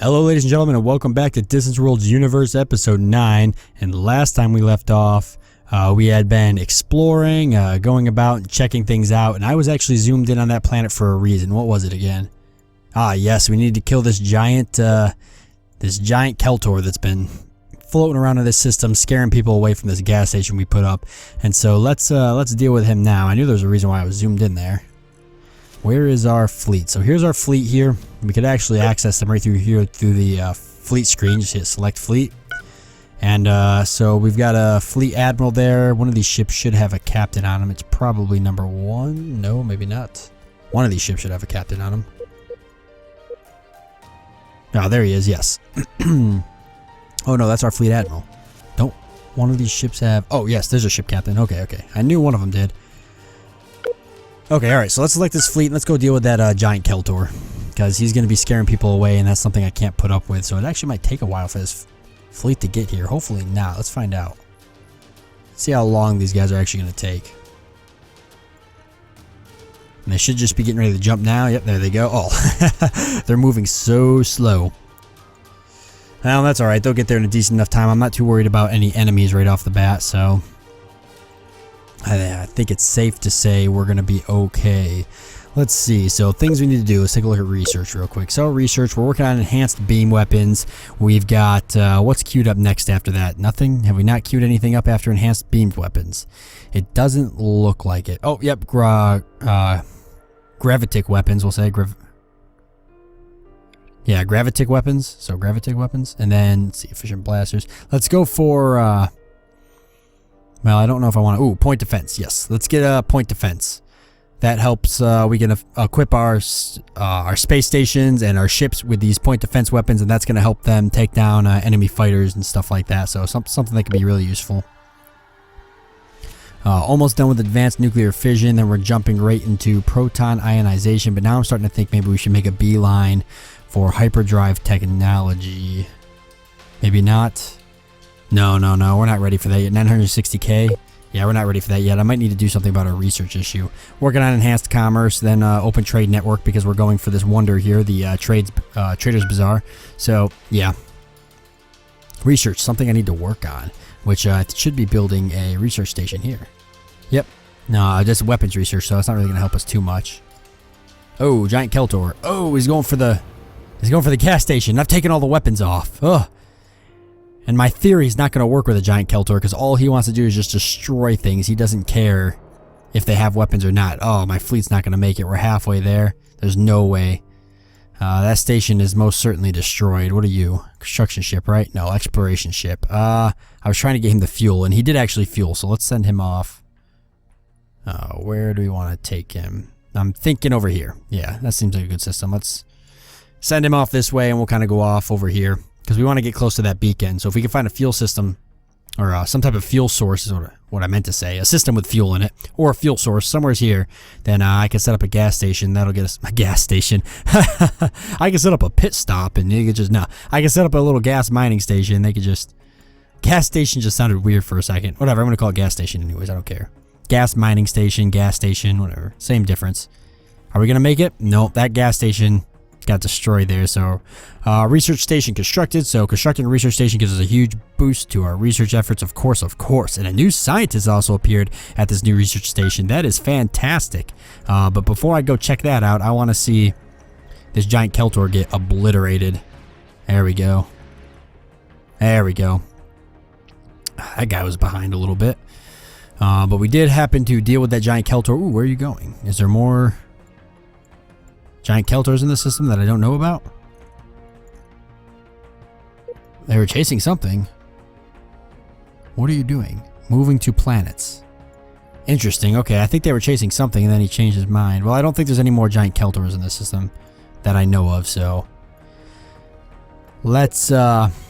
Hello ladies and gentlemen, and welcome back to Distance Worlds Universe episode 9. And last time we left off, we had been exploring, going about and checking things out, and I was actually zoomed in on that planet for a reason. What was it again? Ah yes, we needed to kill this giant Keltor that's been floating around in this system, scaring people away from this gas station we put up. And so let's deal with him now. I knew there was a reason why I was zoomed in there. Where is our fleet? So here's our fleet here. We could actually access them right through here through the fleet screen. Just hit select fleet. And so we've got a fleet admiral there. One of these ships should have a captain on them. It's probably number 1. No, maybe not. One of these ships should have a captain on them. Oh, there he is, yes. Oh no, that's our fleet admiral. Don't one of these ships have... Oh yes, there's a ship captain. Okay. I knew one of them did. Okay, alright, so let's select this fleet and let's go deal with that giant Keltor. Because he's going to be scaring people away and that's something I can't put up with. So it actually might take a while for this fleet to get here. Hopefully not. Let's find out. Let's see how long these guys are actually going to take. And they should just be getting ready to jump now. Yep, there they go. Oh, they're moving so slow. Well, that's alright. They'll get there in a decent enough time. I'm not too worried about any enemies right off the bat, so... I think it's safe to say we're going to be okay. Let's see. So things we need to do. Let's take a look at research real quick. So research, we're working on enhanced beam weapons. We've got, what's queued up next after that? Nothing? Have we not queued anything up after enhanced beamed weapons? It doesn't look like it. Oh, yep. Gravitic weapons, we'll say. Yeah, gravitic weapons. So gravitic weapons. And then, let's see, efficient blasters. Let's go for, well, I don't know if I want to... Ooh, point defense. Yes, let's get a point defense. That helps. We can equip our space stations and our ships with these point defense weapons, and that's going to help them take down enemy fighters and stuff like that. So something that can be really useful. Almost done with advanced nuclear fission. Then we're jumping right into proton ionization. But now I'm starting to think maybe we should make a beeline for hyperdrive technology. Maybe not. No, we're not ready for that yet. 960k? Yeah, we're not ready for that yet. I might need to do something about our research issue. Working on enhanced commerce, then open trade network, because we're going for this wonder here, the Trader's Bazaar. So, yeah. Research, something I need to work on, which should be building a research station here. Yep. No, just weapons research, so it's not really going to help us too much. Oh, giant Keltor. Oh, he's going for the gas station. I've taken all the weapons off. Ugh. And my theory is not going to work with a giant Keltor because all he wants to do is just destroy things. He doesn't care if they have weapons or not. Oh, my fleet's not going to make it. We're halfway there. There's no way. That station is most certainly destroyed. What are you? Construction ship, right? No, exploration ship. I was trying to get him the fuel, and he did actually fuel, so let's send him off. Where do we want to take him? I'm thinking over here. Yeah, that seems like a good system. Let's send him off this way, and we'll kind of go off over here. Because we want to get close to that beacon. So if we can find a fuel system, or some type of fuel source is what I meant to say. A system with fuel in it, or a fuel source, somewhere's here. Then I can set up a gas station. That'll get us a gas station. I can set up a pit stop and you could just, no. I can set up a little gas mining station. They could just, gas station just sounded weird for a second. Whatever, I'm going to call it gas station anyways. I don't care. Gas mining station, gas station, whatever. Same difference. Are we going to make it? Nope, that gas station got destroyed there. So research station constructed. So constructing a research station gives us a huge boost to our research efforts, of course. And a new scientist also appeared at this new research station. That is fantastic. But before I go check that out, I want to see this giant Keltor get obliterated. There we go. There we go. That guy was behind a little bit. But we did happen to deal with that giant Keltor. Ooh, where are you going? Is there more giant Keltors in the system that I don't know about? They were chasing something. What are you doing? Moving to planets. Interesting. Okay, I think they were chasing something and then he changed his mind. Well, I don't think there's any more giant Keltors in the system that I know of, so let's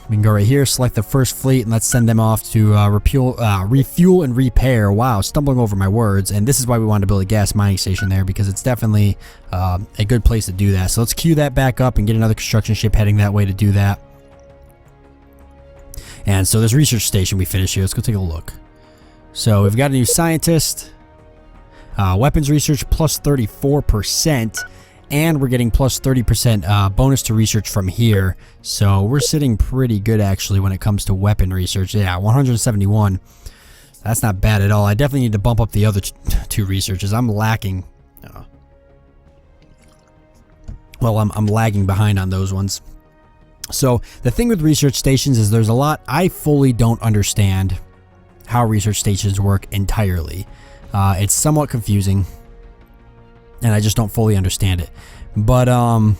we can go right here, select the first fleet, and let's send them off to refuel and repair. Wow, stumbling over my words. And this is why we wanted to build a gas mining station there, because it's definitely a good place to do that. So let's queue that back up and get another construction ship heading that way to do that. And so this research station we finished here, let's go take a look. So we've got a new scientist. Weapons research plus 34%. and we're getting plus 30% bonus to research from here. So we're sitting pretty good actually when it comes to weapon research. Yeah, 171. That's not bad at all. I definitely need to bump up the other two researches. I'm lacking. Well, I'm lagging behind on those ones. So the thing with research stations is there's a lot. I fully don't understand how research stations work entirely. It's somewhat confusing, and I just don't fully understand it. But a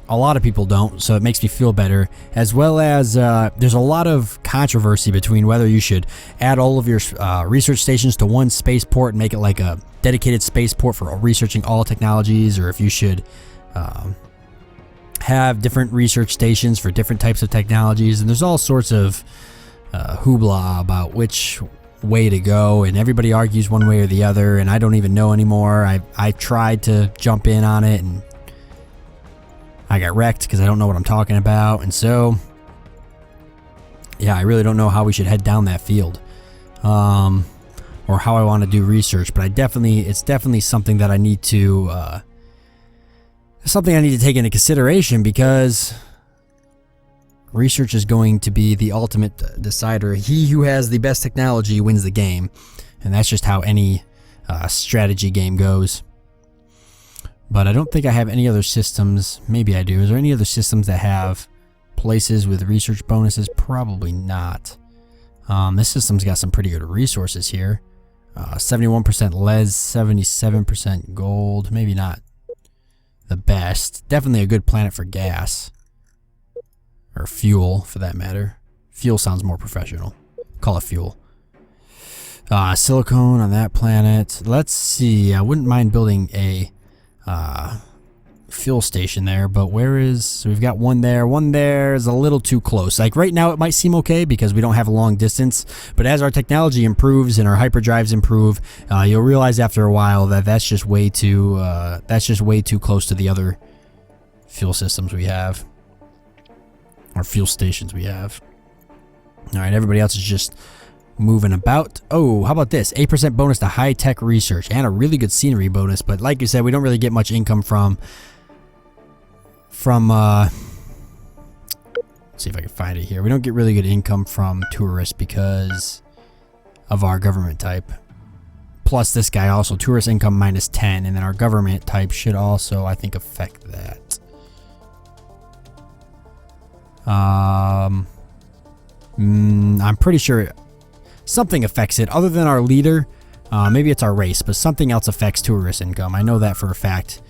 lot of people don't, so it makes me feel better. As well as there's a lot of controversy between whether you should add all of your research stations to one spaceport and make it like a dedicated spaceport for researching all technologies, or if you should have different research stations for different types of technologies. And there's all sorts of hoopla about which way to go, and everybody argues one way or the other, and I don't even know anymore. I tried to jump in on it, and I got wrecked because I don't know what I'm talking about. And so, yeah, I really don't know how we should head down that field, or how I want to do research. But it's definitely something that I need to take into consideration, because research is going to be the ultimate decider. He who has the best technology wins the game, and that's just how any strategy game goes. But I don't think I have any other systems. Maybe I do. Is there any other systems that have places with research bonuses? Probably not. This system's got some pretty good resources here. 71% lead, 77% gold. Maybe not the best. Definitely a good planet for gas. Or fuel, for that matter. Fuel sounds more professional. Call it fuel. Silicone on that planet. Let's see. I wouldn't mind building a fuel station there, but where is... So we've got one there. One there is a little too close. Like right now it might seem okay because we don't have a long distance, but as our technology improves and our hyperdrives improve, you'll realize after a while that that's just way too close to the other fuel systems we have. Or fuel stations we have. Alright, everybody else is just moving about. Oh, how about this? 8% bonus to high-tech research and a really good scenery bonus. But like you said, we don't really get much income from let's see if I can find it here. We don't get really good income from tourists because of our government type. Plus this guy also, tourist income minus 10, and then our government type should also, I think, affect that. I'm pretty sure something affects it other than our leader. Maybe it's our race, but something else affects tourist income. I know that for a fact.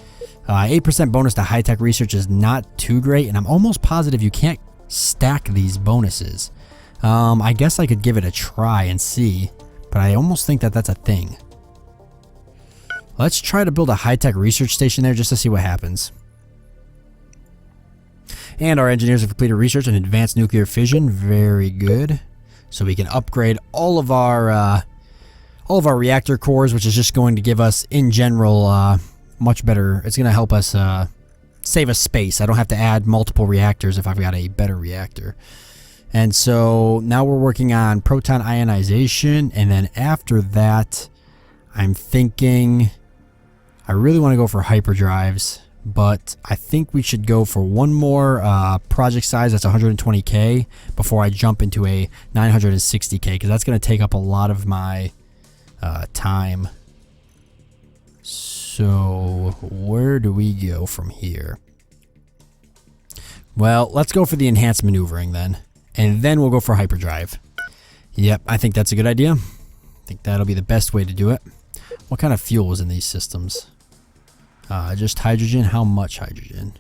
8% bonus to high-tech research is not too great, and I'm almost positive you can't stack these bonuses. I guess I could give it a try and see, but I almost think that that's a thing. Let's try to build a high-tech research station there just to see what happens. And our engineers have completed research in advanced nuclear fission. Very good. So we can upgrade all of our reactor cores, which is just going to give us, in general, much better. It's going to help us save us space. I don't have to add multiple reactors if I've got a better reactor. And so now we're working on proton ionization, and then after that, I'm thinking I really want to go for hyperdrives. But I think we should go for one more project size that's 120k before I jump into a 960k, because that's going to take up a lot of my time. So where do we go from here? Well, let's go for the enhanced maneuvering then, and then we'll go for hyperdrive. Yep, I think that's a good idea. I think that'll be the best way to do it. What kind of fuel is in these systems? Just hydrogen. How much hydrogen?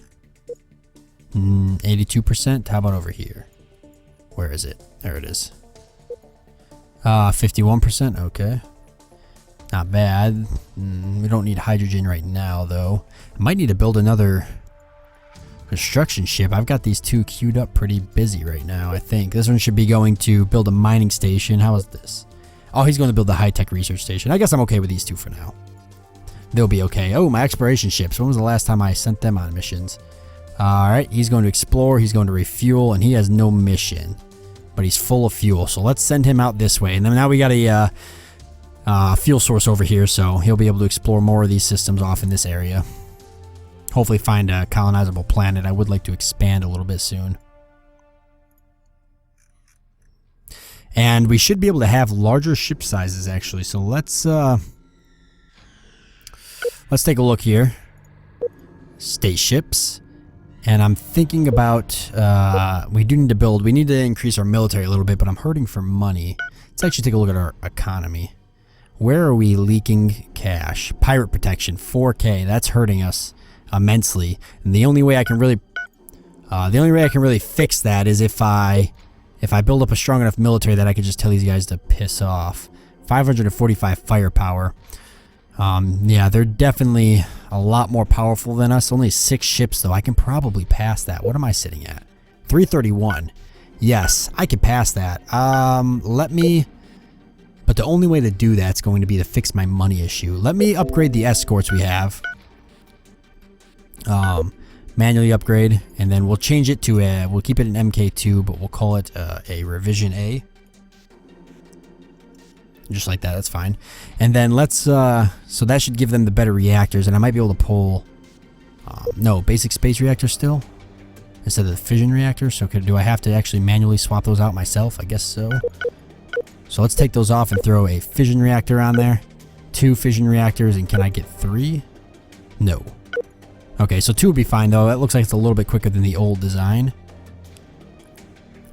82%. How about over here? Where is it? There it is. 51%. Okay. Not bad. We don't need hydrogen right now, though. I might need to build another construction ship. I've got these two queued up pretty busy right now, I think. This one should be going to build a mining station. How is this? Oh, he's going to build the high-tech research station. I guess I'm okay with these two for now. They'll be okay. Oh, my exploration ships. When was the last time I sent them on missions? Alright, he's going to explore, he's going to refuel, and he has no mission. But he's full of fuel, so let's send him out this way. And then now we got a fuel source over here, so he'll be able to explore more of these systems off in this area. hopefully find a colonizable planet. I would like to expand a little bit soon. And we should be able to have larger ship sizes, actually. So let's take a look here. State ships. And I'm thinking about, we need to increase our military a little bit, but I'm hurting for money. Let's actually take a look at our economy. Where are we leaking cash? Pirate protection, 4K. That's hurting us immensely. And the only way I can really fix that is if I build up a strong enough military that I could just tell these guys to piss off. 545 firepower. Yeah, they're definitely a lot more powerful than us. Only 6 ships, though. I can probably pass that. What am I sitting at? 331. Yes, I could pass that. But the only way to do that's going to be to fix my money issue. Let me upgrade the escorts we have. Manually upgrade, and then we'll change it to we'll keep it an MK2, but we'll call it a revision A. Just like that, that's fine. And then let's, so that should give them the better reactors, and I might be able to pull, no, basic space reactor still, instead of the fission reactor. So do I have to actually manually swap those out myself? I guess so. So let's take those off and throw a fission reactor on there. 2 fission reactors, and can I get 3? No. Okay, so 2 would be fine, though. That looks like it's a little bit quicker than the old design.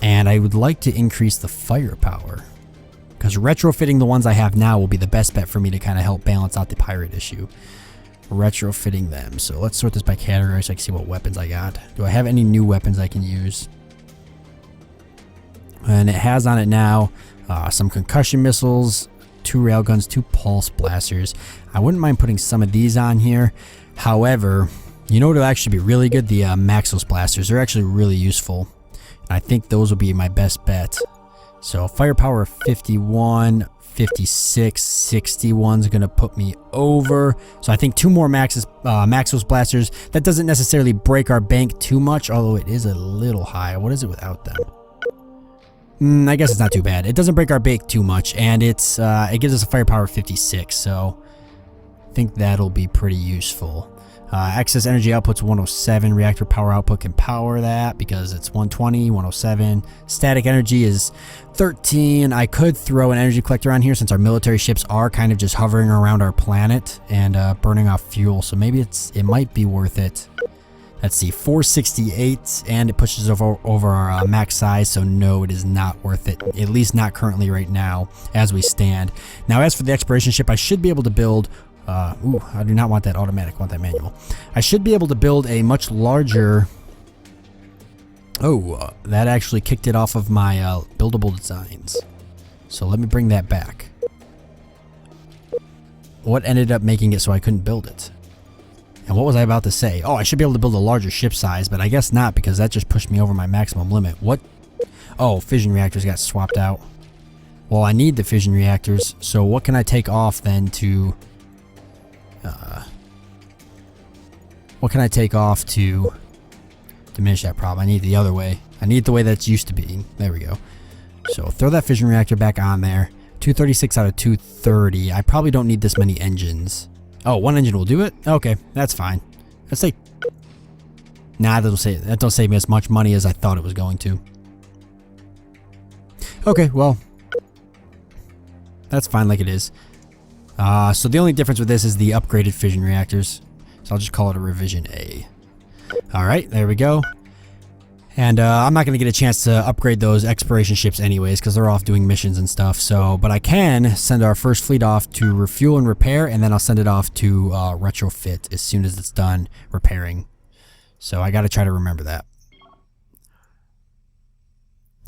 And I would like to increase the firepower, because retrofitting the ones I have now will be the best bet for me to kind of help balance out the pirate issue. Retrofitting them. So let's sort this by category so I can see what weapons I got. Do I have any new weapons I can use? And it has on it now some concussion missiles, 2 railguns, 2 pulse blasters. I wouldn't mind putting some of these on here. However, you know what would actually be really good? The Maxos blasters. They're actually really useful. And I think those will be my best bet. So firepower 51, 56, 61 is going to put me over. So I think 2 more Maxos blasters. That doesn't necessarily break our bank too much, although it is a little high. What is it without them? I guess it's not too bad. It doesn't break our bank too much, and it gives us a firepower of 56. So I think that'll be pretty useful. Excess energy output's 107. Reactor power output can power that because it's 120, 107. Static energy is 13. I could throw an energy collector on here since our military ships are kind of just hovering around our planet and burning off fuel. So maybe it might be worth it. Let's see, 468, and it pushes over our max size, so no, it is not worth it, at least not currently right now as we stand. Now, as for the exploration ship, I should be able to build, ooh, I do not want that automatic, I want that manual. I should be able to build a much larger, that actually kicked it off of my buildable designs. So let me bring that back. What ended up making it so I couldn't build it? And what was I about to say? Oh, I should be able to build a larger ship size, but I guess not because that just pushed me over my maximum limit. What? Oh, fission reactors got swapped out. Well, I need the fission reactors, so what can I take off then to... what can I take off to diminish that problem? I need the other way. I need the way that's used to be. There we go. So throw that fission reactor back on there. 236 out of 230. I probably don't need this many engines. Oh, 1 engine will do it? Okay, that's fine. Let's say... Nah, that don't save me as much money as I thought it was going to. Okay, well... That's fine like it is. So the only difference with this is the upgraded fission reactors. So I'll just call it a revision A. Alright, there we go. And I'm not going to get a chance to upgrade those exploration ships anyways because they're off doing missions and stuff. So, but I can send our first fleet off to refuel and repair, and then I'll send it off to retrofit as soon as it's done repairing. So I got to try to remember that.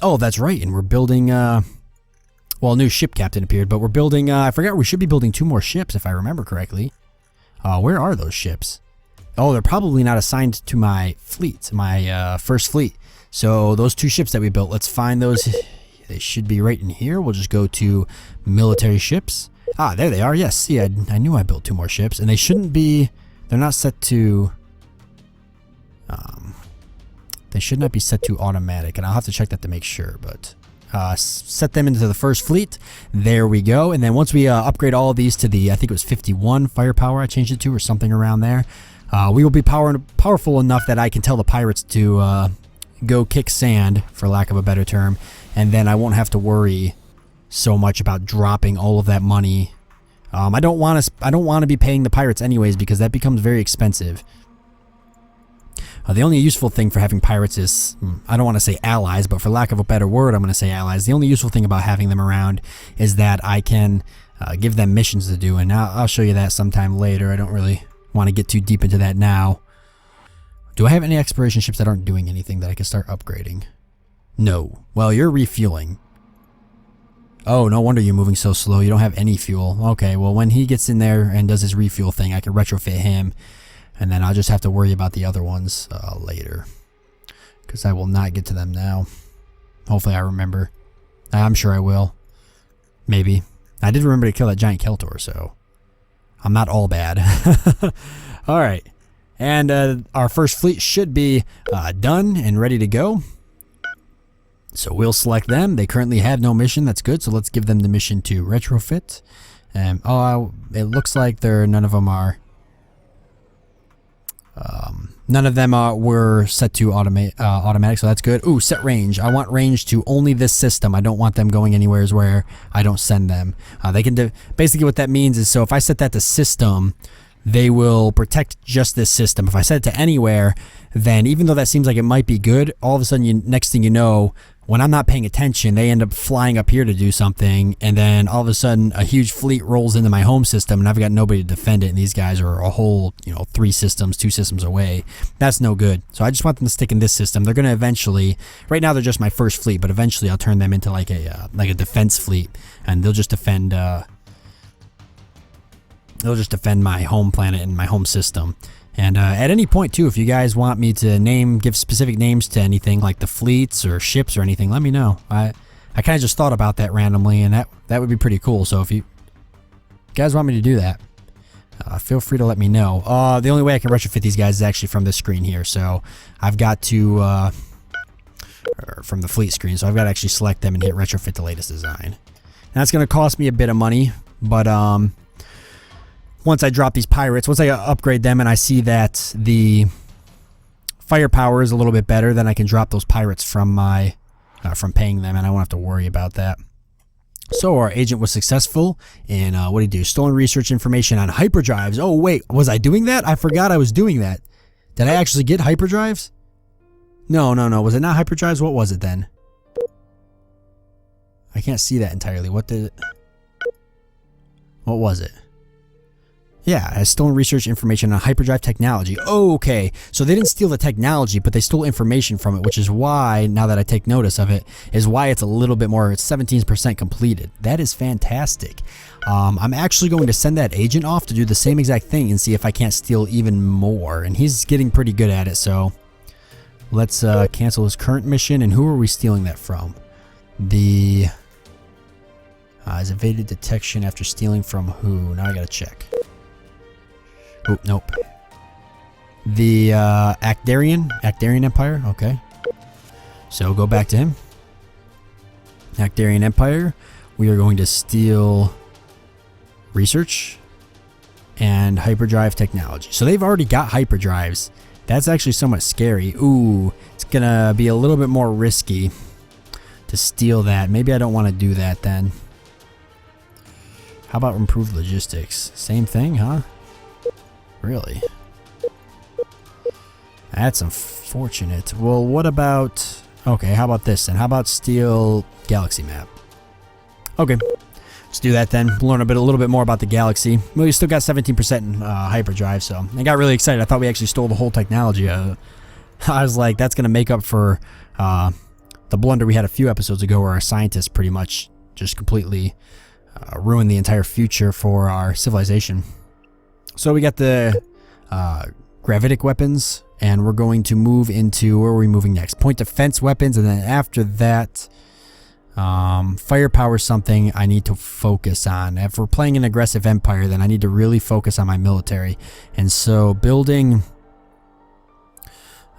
Oh, that's right. And we're building, well, a new ship captain appeared, but we're building, I forgot we should be building 2 more ships if I remember correctly. Where are those ships? Oh, they're probably not assigned to my fleet, my first fleet. So those 2 ships that we built, let's find those. They should be right in here. We'll just go to military ships. Ah, there they are. Yes, see, I knew I built 2 more ships, and they shouldn't be, they're not set to, they should not be set to automatic, and I'll have to check that to make sure, but set them into the first fleet. There we go. And then once we upgrade all of these to the, I think it was 51 firepower I changed it to, or something around there. we will be powerful enough that I can tell the pirates to go kick sand, for lack of a better term, and then I won't have to worry so much about dropping all of that money. I don't want to be paying the pirates anyways, because that becomes very expensive. The only useful thing for having pirates is, I don't want to say allies, but for lack of a better word, I'm going to say allies. The only useful thing about having them around is that I can give them missions to do, and I'll show you that sometime later. I don't really want to get too deep into that now. Do I have any exploration ships that aren't doing anything that I can start upgrading? No. Well, you're refueling. Oh, no wonder you're moving so slow. You don't have any fuel. Okay, well, when he gets in there and does his refuel thing, I can retrofit him. And then I'll just have to worry about the other ones later. Because I will not get to them now. Hopefully I remember. I'm sure I will. Maybe. I did remember to kill that giant Keltor, so I'm not all bad. Alright. And our first fleet should be done and ready to go. So we'll select them. They currently have no mission. That's good. So let's give them the mission to retrofit. It looks like none of them are... none of them were set to automatic, so that's good. Ooh, set range. I want range to only this system. I don't want them going anywhere where I don't send them. They can basically what that means is, so if I set that to system, they will protect just this system. If I set it to anywhere, then even though that seems like it might be good, all of a sudden, next thing you know, when I'm not paying attention, they end up flying up here to do something, and then all of a sudden a huge fleet rolls into my home system, and I've got nobody to defend it, and these guys are a whole, 2 systems away. That's no good. So I just want them to stick in this system. They're going to eventually, right now they're just my first fleet, but eventually I'll turn them into like a defense fleet, and they'll just defend my home planet and my home system. And at any point, too, if you guys want me to give specific names to anything, like the fleets or ships or anything, let me know. I kind of just thought about that randomly, and that would be pretty cool. So if you guys want me to do that, feel free to let me know. The only way I can retrofit these guys is actually from this screen here. So I've got to... from the fleet screen. So I've got to actually select them and hit retrofit the latest design. And that's going to cost me a bit of money, but... once I drop these pirates, once I upgrade them and I see that the firepower is a little bit better, then I can drop those pirates from paying them, and I won't have to worry about that. So our agent was successful in, what did he do? Stolen research information on hyperdrives. Oh, wait, was I doing that? I forgot I was doing that. Did I actually get hyperdrives? No. Was it not hyperdrives? What was it then? I can't see that entirely. What was it? Yeah, has stolen research information on hyperdrive technology. Oh, okay. So they didn't steal the technology, but they stole information from it, which is why, now that I take notice of it, is why it's a little bit more, it's 17% completed. That is fantastic. I'm actually going to send that agent off to do the same exact thing and see if I can't steal even more. And he's getting pretty good at it, so let's cancel his current mission. And who are we stealing that from? The... has evaded detection after stealing from who? Now I gotta check. Oh, nope. The Actarian Empire. Okay. So go back to him. Actarian Empire. We are going to steal research and hyperdrive technology. So they've already got hyperdrives. That's actually somewhat scary. Ooh, it's gonna be a little bit more risky to steal that. Maybe I don't want to do that then. How about improved logistics? Same thing, huh? Really? That's unfortunate. Well, what about... Okay, how about this then? How about steal galaxy map? Okay, let's do that then. Learn a little bit more about the galaxy. We still got 17% in hyperdrive, so I got really excited. I thought we actually stole the whole technology. I was like, that's going to make up for the blunder we had a few episodes ago where our scientists pretty much just completely ruined the entire future for our civilization. So we got the gravitic weapons, and we're going to move into, where are we moving next? Point defense weapons, and then after that, firepower is something I need to focus on. If we're playing an aggressive empire, then I need to really focus on my military. And so building...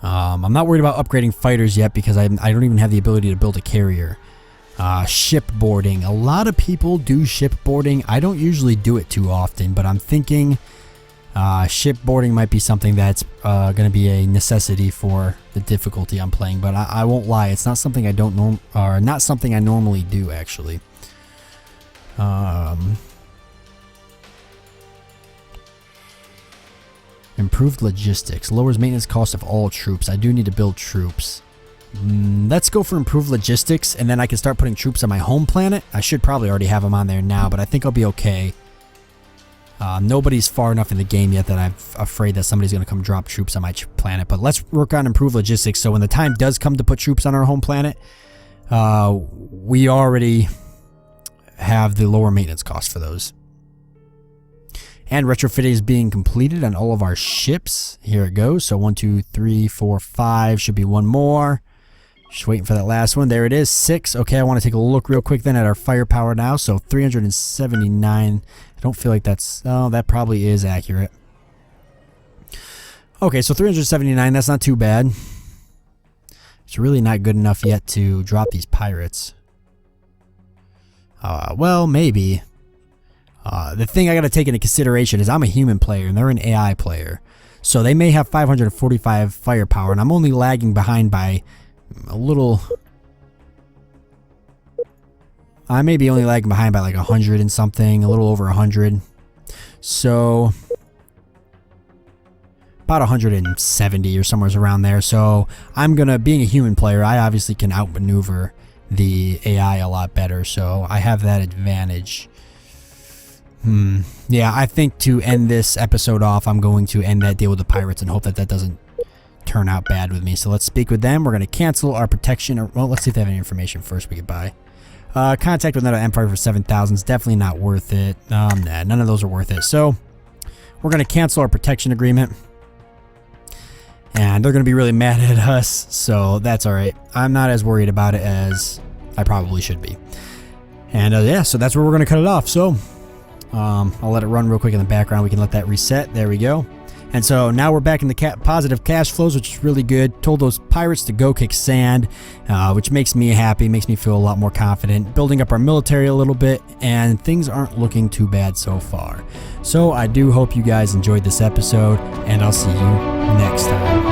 I'm not worried about upgrading fighters yet because I don't even have the ability to build a carrier. Shipboarding. A lot of people do shipboarding. I don't usually do it too often, but I'm thinking Shipboarding might be something that's going to be a necessity for the difficulty I'm playing, but I won't lie, it's not something I don't not something I normally do actually. Improved logistics lowers maintenance cost of all troops. I do need to build troops. Let's go for improved logistics, and then I can start putting troops on my home planet. I should probably already have them on there now, but I think I'll be okay. Nobody's far enough in the game yet that I'm afraid that somebody's going to come drop troops on my planet. But let's work on improved logistics, so when the time does come to put troops on our home planet, we already have the lower maintenance cost for those. And retrofitting is being completed on all of our ships. Here it goes. So 1, 2, 3, 4, 5. Should be one more. Just waiting for that last one. There it is. 6. Okay, I want to take a look real quick then at our firepower now. So 379. I don't feel like that's... Oh, that probably is accurate. Okay, so 379. That's not too bad. It's really not good enough yet to drop these pirates. Well, maybe. The thing I got to take into consideration is I'm a human player and they're an AI player. So they may have 545 firepower and I'm only lagging behind by a little... I may be only lagging behind by like 100 and something, a little over 100. So... about 170 or somewhere around there. So I'm gonna, being a human player, I obviously can outmaneuver the AI a lot better. So I have that advantage. Yeah, I think to end this episode off, I'm going to end that deal with the pirates and hope that that doesn't turn out bad with me. So let's speak with them. We're going to cancel our protection. Well, let's see if they have any information first we could buy. Contact with another empire for 7,000 is definitely not worth it. Nah, none of those are worth it. So we're going to cancel our protection agreement. And they're going to be really mad at us. So that's all right. I'm not as worried about it as I probably should be. And yeah, so that's where we're going to cut it off. So... I'll let it run real quick in the background. We can let that reset. There we go. And so now we're back in the positive cash flows, which is really good. Told those pirates to go kick sand, which makes me happy, makes me feel a lot more confident. Building up our military a little bit, and things aren't looking too bad so far. So I do hope you guys enjoyed this episode, and I'll see you next time.